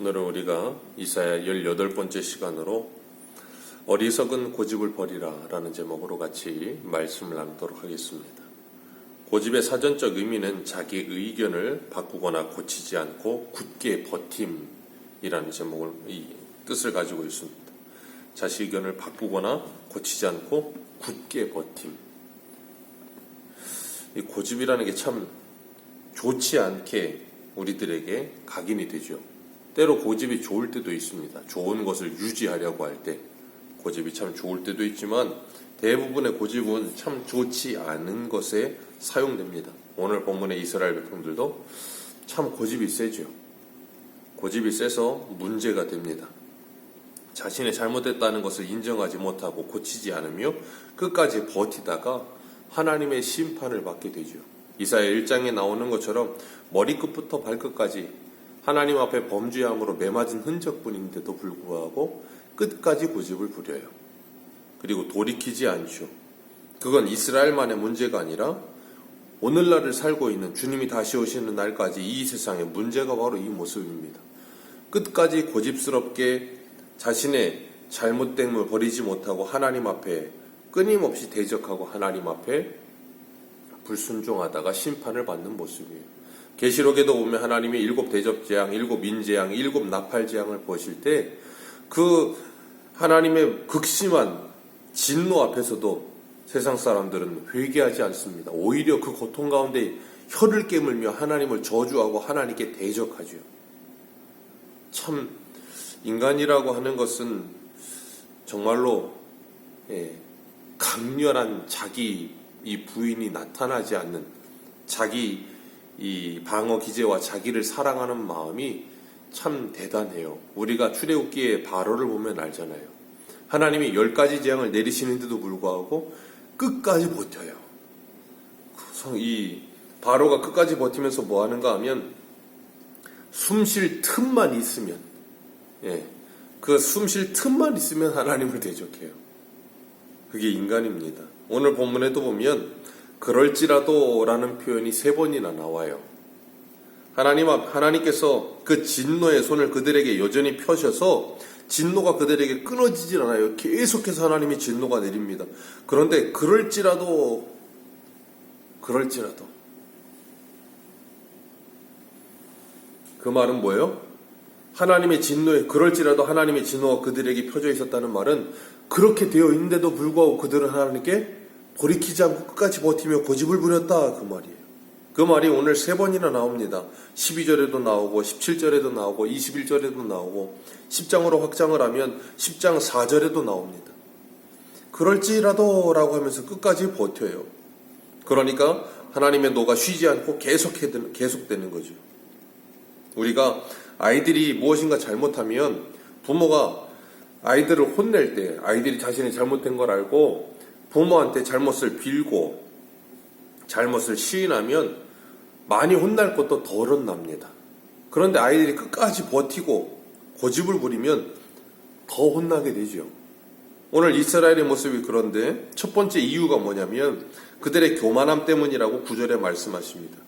오늘은 우리가 이사야 18번째 시간으로 어리석은 고집을 버리라 라는 제목으로 같이 말씀을 나누도록 하겠습니다. 고집의 사전적 의미는 자기 의견을 바꾸거나 고치지 않고 굳게 버팀이라는 제목을, 이 뜻을 가지고 있습니다. 자기 의견을 바꾸거나 고치지 않고 굳게 버팀. 이 고집이라는 게 참 좋지 않게 우리들에게 각인이 되죠. 때로 고집이 좋을 때도 있습니다. 좋은 것을 유지하려고 할 때 고집이 참 좋을 때도 있지만 대부분의 고집은 참 좋지 않은 것에 사용됩니다. 오늘 본문의 이스라엘 백성들도 참 고집이 세죠. 고집이 세서 문제가 됩니다. 자신의 잘못됐다는 것을 인정하지 못하고 고치지 않으며 끝까지 버티다가 하나님의 심판을 받게 되죠. 이사야 1장에 나오는 것처럼 머리끝부터 발끝까지 하나님 앞에 범죄함으로 매맞은 흔적뿐인데도 불구하고 끝까지 고집을 부려요. 그리고 돌이키지 않죠. 그건 이스라엘만의 문제가 아니라 오늘날을 살고 있는 주님이 다시 오시는 날까지 이 세상의 문제가 바로 이 모습입니다. 끝까지 고집스럽게 자신의 잘못됨을 버리지 못하고 하나님 앞에 끊임없이 대적하고 하나님 앞에 불순종하다가 심판을 받는 모습이에요. 계시록에도 보면 하나님이 7 대접재앙, 7 인재앙, 7 나팔재앙을 보실 때 그 하나님의 극심한 진노 앞에서도 세상 사람들은 회개하지 않습니다. 오히려 그 고통 가운데 혀를 깨물며 하나님을 저주하고 하나님께 대적하죠. 참 인간이라고 하는 것은 정말로 강렬한 자기 이 부인이 나타나지 않는 자기 이 방어 기제와 자기를 사랑하는 마음이 참 대단해요. 우리가 출애굽기의 바로를 보면 알잖아요. 하나님이 10가지 재앙을 내리시는데도 불구하고 끝까지 버텨요. 이 바로가 끝까지 버티면서 뭐 하는가 하면 숨 쉴 틈만 있으면 그 숨 쉴 틈만 있으면 하나님을 대적해요. 그게 인간입니다. 오늘 본문에도 보면 그럴지라도 라는 표현이 3번이나 나와요. 하나님께서 그 진노의 손을 그들에게 여전히 펴셔서 진노가 그들에게 끊어지질 않아요. 계속해서 하나님이 진노가 내립니다. 그런데 그럴지라도 그 말은 뭐예요? 그럴지라도 하나님의 진노가 그들에게 펴져 있었다는 말은 그렇게 되어 있는데도 불구하고 그들은 하나님께 돌이키지 않고 끝까지 버티며 고집을 부렸다, 그 말이에요. 그 말이 오늘 3번이나 나옵니다. 12절에도 나오고 17절에도 나오고 21절에도 나오고 10장으로 확장을 하면 10장 4절에도 나옵니다. 그럴지라도 라고 하면서 끝까지 버텨요. 그러니까 하나님의 노가 쉬지 않고 계속되는 거죠. 우리가 아이들이 무엇인가 잘못하면 부모가 아이들을 혼낼 때 아이들이 자신이 잘못된 걸 알고 부모한테 잘못을 빌고 잘못을 시인하면 많이 혼날 것도 덜 혼납니다. 그런데 아이들이 끝까지 버티고 고집을 부리면 더 혼나게 되죠. 오늘 이스라엘의 모습이 그런데 첫 번째 이유가 뭐냐면 그들의 교만함 때문이라고 9절에 말씀하십니다.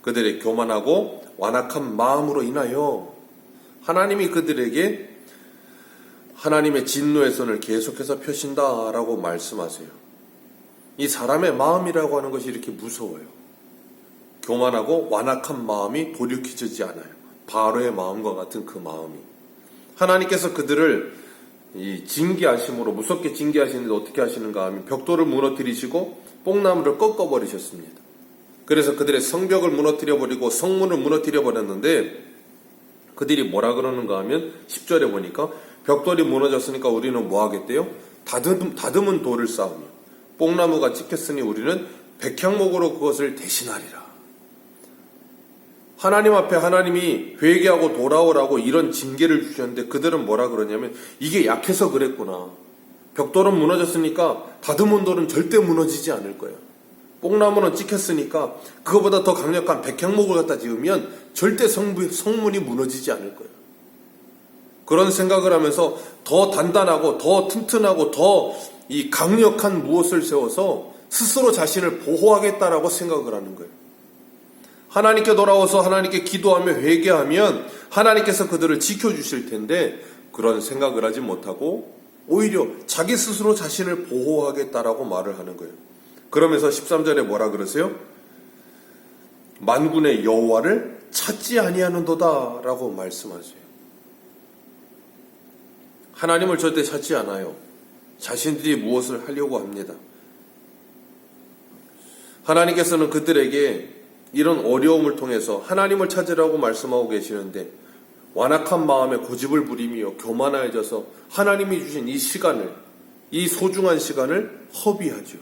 그들의 교만하고 완악한 마음으로 인하여 하나님이 그들에게 하나님의 진노의 손을 계속해서 펴신다라고 말씀하세요. 이 사람의 마음이라고 하는 것이 이렇게 무서워요. 교만하고 완악한 마음이 돌이켜지지 않아요. 바로의 마음과 같은 그 마음이. 하나님께서 그들을 징계하심으로 무섭게 징계하시는데 어떻게 하시는가 하면 벽돌을 무너뜨리시고 뽕나무를 꺾어버리셨습니다. 그래서 그들의 성벽을 무너뜨려버리고 성문을 무너뜨려버렸는데 그들이 뭐라 그러는가 하면 10절에 보니까 벽돌이 무너졌으니까 우리는 뭐 하겠대요? 다듬은 돌을 쌓으며 뽕나무가 찍혔으니 우리는 백향목으로 그것을 대신하리라. 하나님 앞에 하나님이 회개하고 돌아오라고 이런 징계를 주셨는데 그들은 뭐라 그러냐면 이게 약해서 그랬구나. 벽돌은 무너졌으니까 다듬은 돌은 절대 무너지지 않을 거예요. 뽕나무는 찍혔으니까 그거보다 더 강력한 백향목을 갖다 지으면 절대 성문이 무너지지 않을 거예요. 그런 생각을 하면서 더 단단하고 더 튼튼하고 더 이 강력한 무엇을 세워서 스스로 자신을 보호하겠다라고 생각을 하는 거예요. 하나님께 돌아와서 하나님께 기도하며 회개하면 하나님께서 그들을 지켜주실 텐데 그런 생각을 하지 못하고 오히려 자기 스스로 자신을 보호하겠다라고 말을 하는 거예요. 그러면서 13절에 뭐라 그러세요? 만군의 여호와를 찾지 아니하는도다 라고 말씀하세요. 하나님을 절대 찾지 않아요. 자신들이 무엇을 하려고 합니다. 하나님께서는 그들에게 이런 어려움을 통해서 하나님을 찾으라고 말씀하고 계시는데 완악한 마음에 고집을 부리며 교만해져서 하나님이 주신 이 시간을, 이 소중한 시간을 허비하죠.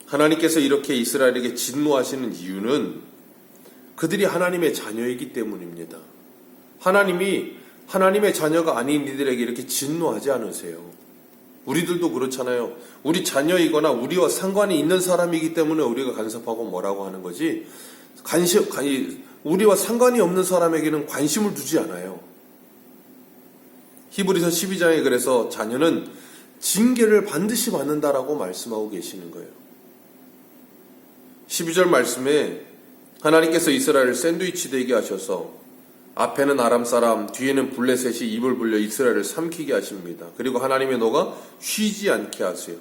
하나님께서 이렇게 이스라엘에게 진노하시는 이유는 그들이 하나님의 자녀이기 때문입니다. 하나님이 하나님의 자녀가 아닌 이들에게 이렇게 진노하지 않으세요. 우리들도 그렇잖아요. 우리 자녀이거나 우리와 상관이 있는 사람이기 때문에 우리가 간섭하고 뭐라고 하는 거지, 우리와 상관이 없는 사람에게는 관심을 두지 않아요. 히브리서 12장에 그래서 자녀는 징계를 반드시 받는다라고 말씀하고 계시는 거예요. 12절 말씀에 하나님께서 이스라엘을 샌드위치 되게 하셔서 앞에는 아람 사람, 뒤에는 블레셋이 입을 불려 이스라엘을 삼키게 하십니다. 그리고 하나님의 노가 쉬지 않게 하세요.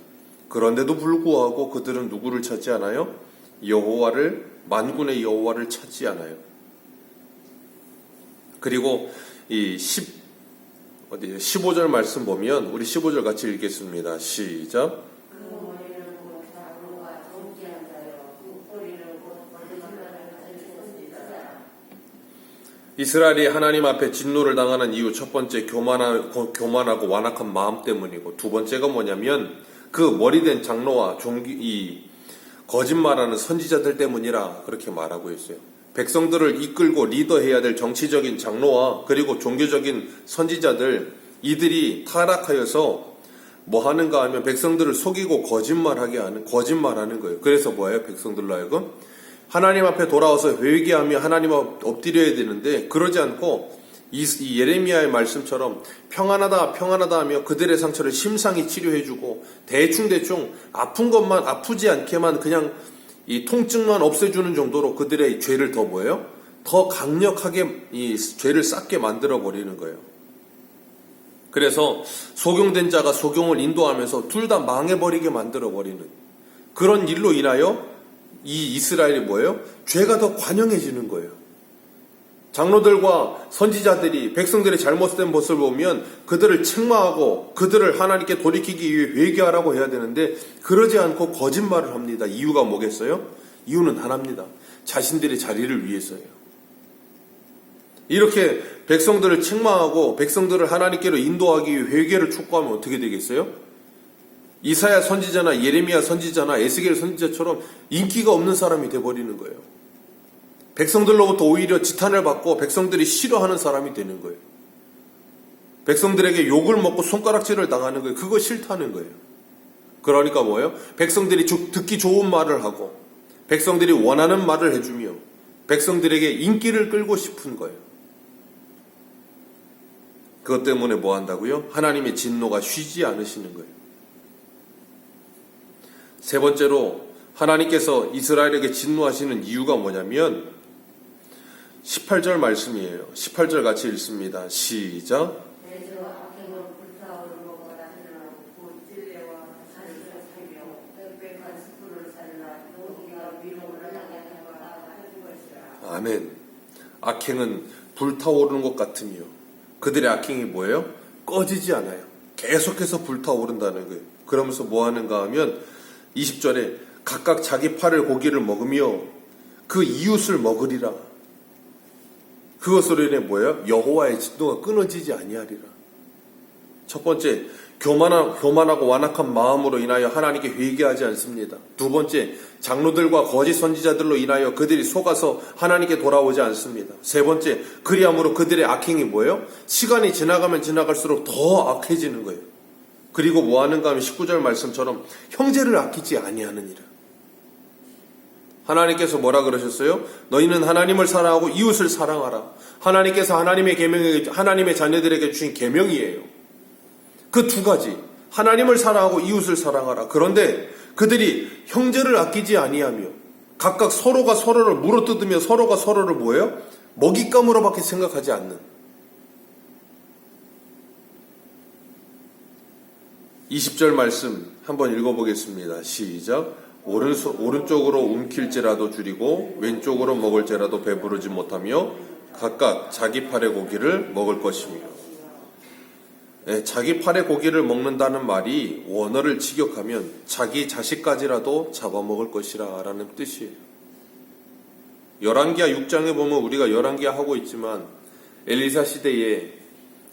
그런데도 불구하고 그들은 누구를 찾지 않아요? 만군의 여호와를 찾지 않아요. 그리고 이 15절 말씀 보면 우리 15절 같이 읽겠습니다. 시작. 이스라엘이 하나님 앞에 진노를 당하는 이유 첫 번째 교만하고 완악한 마음 때문이고, 두 번째가 뭐냐면 그 머리된 장로와 거짓말하는 선지자들 때문이라 그렇게 말하고 있어요. 백성들을 이끌고 리더해야 될 정치적인 장로와 그리고 종교적인 선지자들, 이들이 타락하여서 뭐 하는가 하면 백성들을 속이고 거짓말하는 거예요. 그래서 뭐예요? 백성들로 하여금 하나님 앞에 돌아와서 회개하며 하나님 앞에 엎드려야 되는데 그러지 않고 이 예레미야의 말씀처럼 평안하다 하며 그들의 상처를 심상히 치료해주고 대충 아픈 것만 아프지 않게만 그냥 이 통증만 없애주는 정도로 그들의 죄를 더 강력하게 이 죄를 쌓게 만들어 버리는 거예요. 그래서 소경된 자가 소경을 인도하면서 둘 다 망해버리게 만들어 버리는 그런 일로 인하여 이 이스라엘이 뭐예요? 죄가 더 관영해지는 거예요. 장로들과 선지자들이 백성들의 잘못된 모습을 보면 그들을 책망하고 그들을 하나님께 돌이키기 위해 회개하라고 해야 되는데 그러지 않고 거짓말을 합니다. 이유가 뭐겠어요? 이유는 하나입니다. 자신들의 자리를 위해서예요. 이렇게 백성들을 책망하고 백성들을 하나님께로 인도하기 위해 회개를 촉구하면 어떻게 되겠어요? 이사야 선지자나 예레미야 선지자나 에스겔 선지자처럼 인기가 없는 사람이 돼버리는 거예요. 백성들로부터 오히려 지탄을 받고 백성들이 싫어하는 사람이 되는 거예요. 백성들에게 욕을 먹고 손가락질을 당하는 거예요. 그거 싫다는 거예요. 그러니까 뭐예요? 백성들이 듣기 좋은 말을 하고 백성들이 원하는 말을 해주며 백성들에게 인기를 끌고 싶은 거예요. 그것 때문에 뭐 한다고요? 하나님의 진노가 쉬지 않으시는 거예요. 세 번째로 하나님께서 이스라엘에게 진노하시는 이유가 뭐냐면 18절 말씀이에요. 18절 같이 읽습니다. 시작. 아멘. 악행은 불타오르는 것 같으며 그들의 악행이 뭐예요? 꺼지지 않아요. 계속해서 불타오른다는 거예요. 그러면서 뭐 하는가 하면 20절에 각각 자기 팔을 고기를 먹으며 그 이웃을 먹으리라. 그것으로 인해 뭐예요? 여호와의 진노가 끊어지지 아니하리라. 첫 번째, 교만하고 완악한 마음으로 인하여 하나님께 회개하지 않습니다. 두 번째, 장로들과 거짓 선지자들로 인하여 그들이 속아서 하나님께 돌아오지 않습니다. 세 번째, 그리함으로 그들의 악행이 뭐예요? 시간이 지나가면 지나갈수록 더 악해지는 거예요. 그리고 뭐 하는가 하면 19절 말씀처럼 형제를 아끼지 아니하느니라. 하나님께서 뭐라 그러셨어요? 너희는 하나님을 사랑하고 이웃을 사랑하라. 하나님께서 하나님의 자녀들에게 주신 계명이에요. 그 두 가지, 하나님을 사랑하고 이웃을 사랑하라. 그런데 그들이 형제를 아끼지 아니하며 각각 서로가 서로를 물어뜯으며 서로가 서로를 뭐예요? 먹잇감으로밖에 생각하지 않는. 20절 말씀 한번 읽어보겠습니다. 시작. 오른쪽으로 움킬지라도 줄이고 왼쪽으로 먹을지라도 배부르지 못하며 각각 자기 팔의 고기를 먹을 것이며. 자기 팔의 고기를 먹는다는 말이 원어를 직역하면 자기 자식까지라도 잡아먹을 것이라 라는 뜻이에요. 열왕기하 6장에 보면 우리가 열왕기하 하고 있지만 엘리사 시대에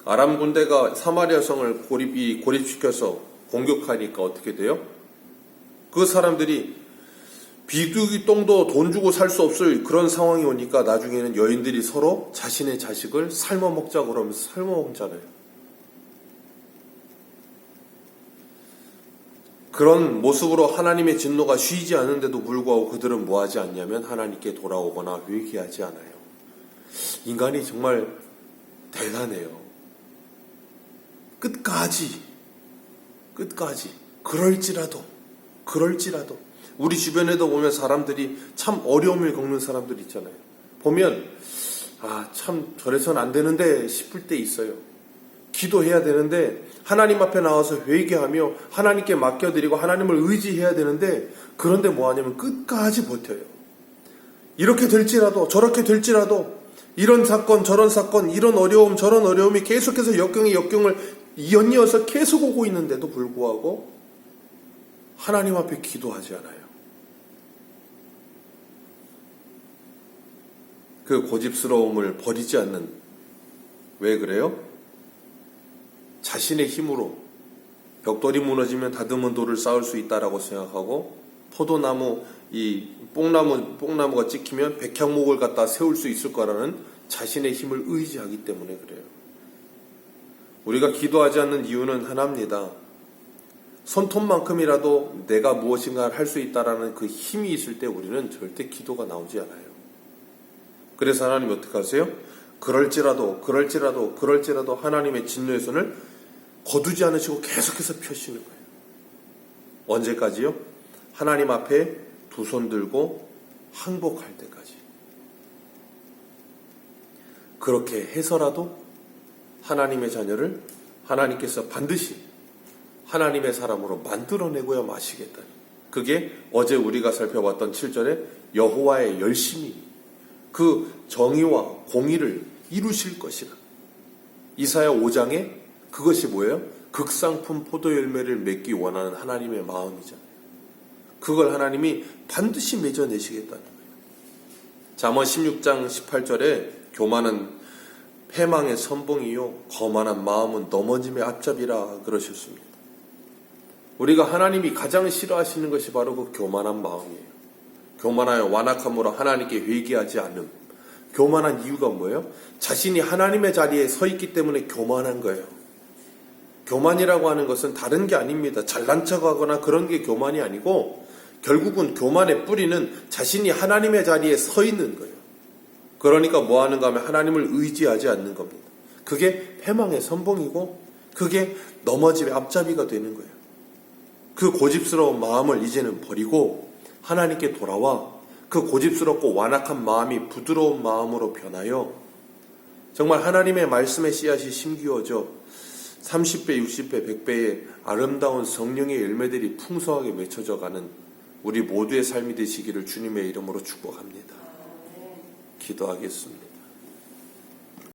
아람 군대가 사마리아 성을 고립시켜서 공격하니까 어떻게 돼요? 그 사람들이 비둘기 똥도 돈 주고 살 수 없을 그런 상황이 오니까 나중에는 여인들이 서로 자신의 자식을 삶아 먹자고 그러면서 삶아 먹잖아요. 그런 모습으로 하나님의 진노가 쉬지 않은데도 불구하고 그들은 뭐 하지 않냐면 하나님께 돌아오거나 회개하지 않아요. 인간이 정말 대단해요. 끝까지 그럴지라도 우리 주변에도 보면 사람들이 참 어려움을 겪는 사람들 있잖아요. 보면 참 저래선 안 되는데 싶을 때 있어요. 기도해야 되는데 하나님 앞에 나와서 회개하며 하나님께 맡겨드리고 하나님을 의지해야 되는데 그런데 뭐 하냐면 끝까지 버텨요. 이렇게 될지라도 저렇게 될지라도 이런 사건 저런 사건 이런 어려움 저런 어려움이 계속해서 역경을 연이어서 계속 오고 있는데도 불구하고 하나님 앞에 기도하지 않아요. 그 고집스러움을 버리지 않는. 왜 그래요? 자신의 힘으로 벽돌이 무너지면 다듬은 돌을 쌓을 수 있다라고 생각하고 포도나무 이 뽕나무가 찍히면 백향목을 갖다 세울 수 있을 거라는 자신의 힘을 의지하기 때문에 그래요. 우리가 기도하지 않는 이유는 하나입니다. 손톱만큼이라도 내가 무엇인가 할 수 있다라는 그 힘이 있을 때 우리는 절대 기도가 나오지 않아요. 그래서 하나님 어떻게 하세요? 그럴지라도 하나님의 진노의 손을 거두지 않으시고 계속해서 펴시는 거예요. 언제까지요? 하나님 앞에 두 손 들고 항복할 때까지. 그렇게 해서라도 하나님의 자녀를 하나님께서 반드시 하나님의 사람으로 만들어내고야 마시겠다니. 그게 어제 우리가 살펴봤던 7절에 여호와의 열심히 그 정의와 공의를 이루실 것이라. 이사야 5장에 그것이 뭐예요? 극상품 포도 열매를 맺기 원하는 하나님의 마음이잖아요. 그걸 하나님이 반드시 맺어내시겠다는 거예요. 잠언 16장 18절에 교만은 패망의 선봉이요 거만한 마음은 넘어짐의 앞잡이라 그러셨습니다. 우리가 하나님이 가장 싫어하시는 것이 바로 그 교만한 마음이에요. 교만하여 완악함으로 하나님께 회개하지 않음. 교만한 이유가 뭐예요? 자신이 하나님의 자리에 서 있기 때문에 교만한 거예요. 교만이라고 하는 것은 다른 게 아닙니다. 잘난 척하거나 그런 게 교만이 아니고 결국은 교만의 뿌리는 자신이 하나님의 자리에 서 있는 거예요. 그러니까 뭐 하는가 하면 하나님을 의지하지 않는 겁니다. 그게 패망의 선봉이고 그게 넘어짐의 앞잡이가 되는 거예요. 그 고집스러운 마음을 이제는 버리고 하나님께 돌아와 그 고집스럽고 완악한 마음이 부드러운 마음으로 변하여 정말 하나님의 말씀의 씨앗이 심기어져 30배, 60배, 100배의 아름다운 성령의 열매들이 풍성하게 맺혀져 가는 우리 모두의 삶이 되시기를 주님의 이름으로 축복합니다. 기도하겠습니다.